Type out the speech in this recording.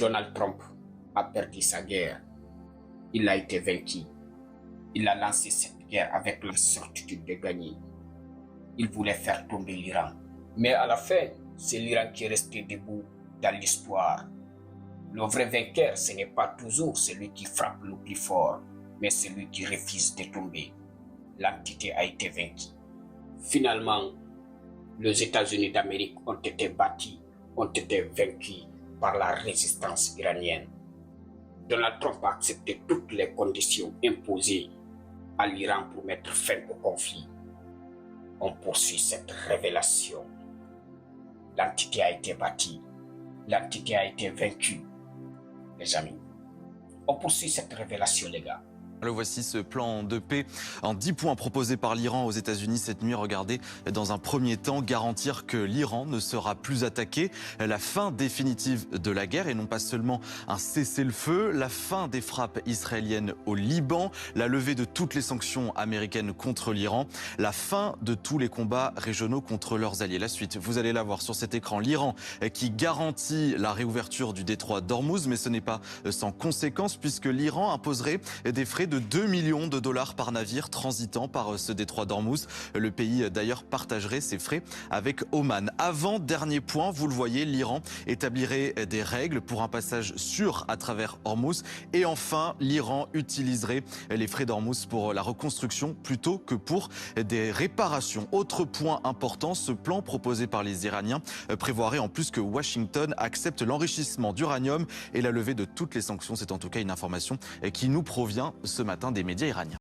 Donald Trump a perdu sa guerre. Il a été vaincu. Il a lancé cette guerre avec la certitude de gagner. Il voulait faire tomber l'Iran. Mais à la fin, c'est l'Iran qui est resté debout dans l'histoire. Le vrai vainqueur, ce n'est pas toujours celui qui frappe le plus fort, mais celui qui refuse de tomber. L'entité a été vaincue. Finalement, les États-Unis d'Amérique ont été bâtis, ont été vaincus par la résistance iranienne. Donald Trump a accepté toutes les conditions imposées à l'Iran pour mettre fin au conflit. On poursuit cette révélation. L'entité a été bâtie, l'entité a été vaincue. Les amis, on poursuit cette révélation, les gars. Le voici, ce plan de paix en 10 points proposé par l'Iran aux États-Unis cette nuit. Regardez, dans un premier temps, garantir que l'Iran ne sera plus attaqué, la fin définitive de la guerre et non pas seulement un cessez-le-feu, la fin des frappes israéliennes au Liban, la levée de toutes les sanctions américaines contre l'Iran, la fin de tous les combats régionaux contre leurs alliés. La suite, vous allez la voir sur cet écran, l'Iran qui garantit la réouverture du détroit d'Ormuz, mais ce n'est pas sans conséquence puisque l'Iran imposerait des frais de 2 millions de dollars par navire transitant par ce détroit d'Ormuz. Le pays d'ailleurs partagerait ses frais avec Oman. Avant-dernier point, vous le voyez, l'Iran établirait des règles pour un passage sûr à travers Ormuz. Et enfin, l'Iran utiliserait les frais d'Ormuz pour la reconstruction plutôt que pour des réparations. Autre point important, ce plan proposé par les Iraniens prévoirait en plus que Washington accepte l'enrichissement d'uranium et la levée de toutes les sanctions. C'est en tout cas une information qui nous provient ce matin des médias iraniens.